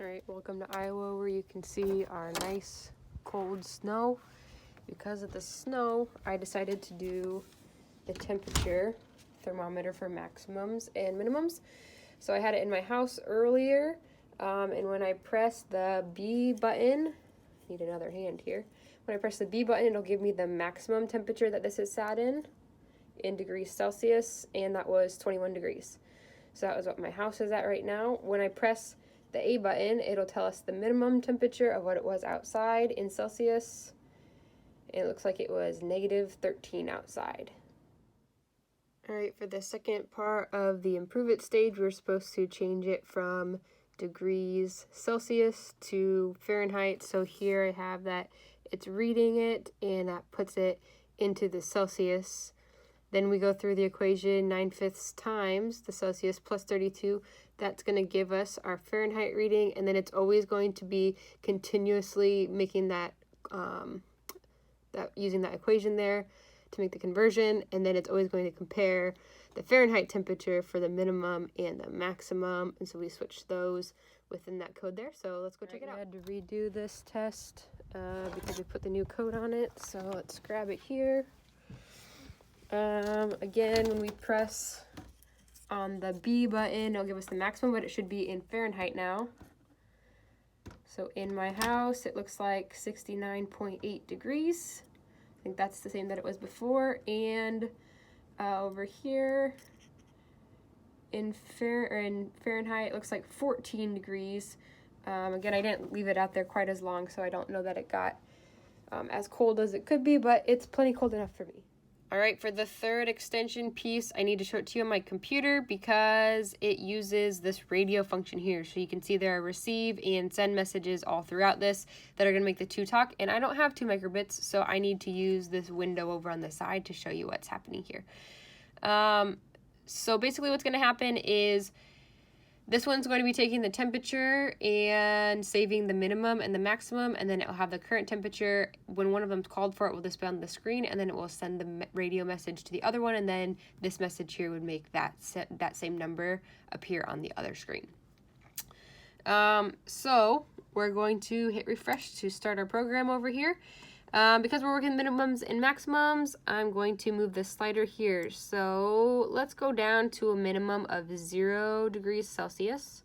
Alright, welcome to Iowa, where you can see our nice cold snow. Because of the snow, I decided to do the temperature thermometer for maximums and minimums. So I had it in my house earlier, and when I press the B button, need another hand here. When I press the B button, it'll give me the maximum temperature that this is sat in degrees Celsius, and that was 21 degrees. So that was what my house is at right now. When I press the A button, it'll tell us the minimum temperature of what it was outside in Celsius. It looks like it was -13 outside. Alright, for the second part of the improve it stage, we're supposed to change it from degrees Celsius to Fahrenheit. So here I have that it's reading it, and that puts it into the Celsius. Then we go through the equation 9/5 times the Celsius plus 32. That's going to give us our Fahrenheit reading, and then it's always going to be continuously making that, using that equation there to make the conversion, and then it's always going to compare the Fahrenheit temperature for the minimum and the maximum, and so we switch those within that code there. So let's go check it out. I had to redo this test because we put the new code on it, so let's grab it here. Again, when we press on the B button, it'll give us the maximum, but it should be in Fahrenheit now. So in my house, it looks like 69.8 degrees. I think that's the same that it was before. And over here in Fahrenheit, it looks like 14 degrees. Again, I didn't leave it out there quite as long, so I don't know that it got as cold as it could be, but it's plenty cold enough for me. All right, for the third extension piece, I need to show it to you on my computer because it uses this radio function here. So you can see there are receive and send messages all throughout this that are going to make the two talk. And I don't have 2 microbits, so I need to use this window over on the side to show you what's happening here. So basically what's going to happen is this one's going to be taking the temperature and saving the minimum and the maximum, and then it will have the current temperature. When one of them's called for, it will display on the screen, and then it will send the radio message to the other one, and then this message here would make that same number appear on the other screen. So we're going to hit refresh to start our program over here. Because we're working minimums and maximums, I'm going to move the slider here. So let's go down to a minimum of 0 degrees Celsius.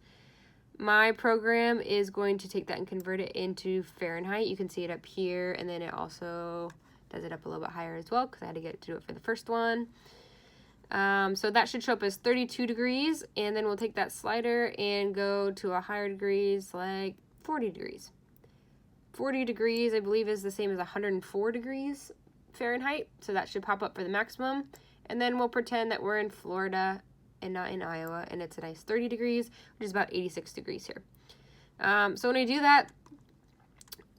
My program is going to take that and convert it into Fahrenheit. You can see it up here, and then it also does it up a little bit higher as well because I had to get it to do it for the first one. So that should show up as 32 degrees, and then we'll take that slider and go to a higher degrees, like 40 degrees. 40 degrees, I believe, is the same as 104 degrees Fahrenheit, so that should pop up for the maximum. And then we'll pretend that we're in Florida and not in Iowa, and it's a nice 30 degrees, which is about 86 degrees here. So when I do that,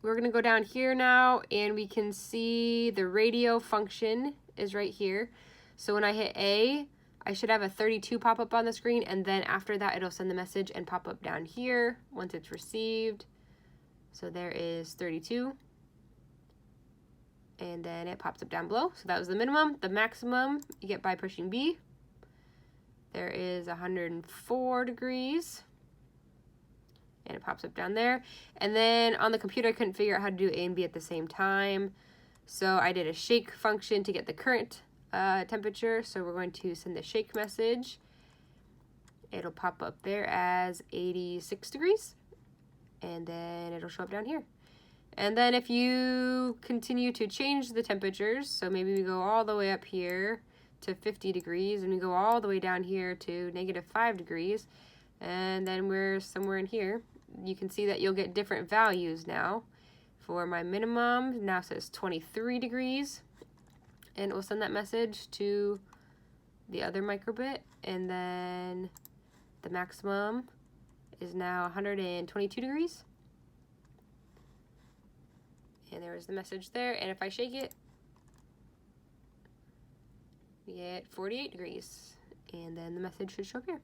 we're going to go down here now, and we can see the radio function is right here. So when I hit A, I should have a 32 pop up on the screen, and then after that, it'll send the message and pop up down here once it's received. So there is 32, and then it pops up down below. So that was the minimum. The maximum you get by pushing B. There is 104 degrees, and it pops up down there. And then on the computer, I couldn't figure out how to do A and B at the same time. So I did a shake function to get the current temperature. So we're going to send the shake message. It'll pop up there as 86 degrees. And then it'll show up down here. And then if you continue to change the temperatures, so maybe we go all the way up here to 50 degrees, and we go all the way down here to -5 degrees, and then we're somewhere in here, you can see that you'll get different values now. For my minimum, now says 23 degrees, and it will send that message to the other microbit, and then the maximum is now 122 degrees. And there is the message there. And if I shake it, we get 48 degrees. And then the message should show up here.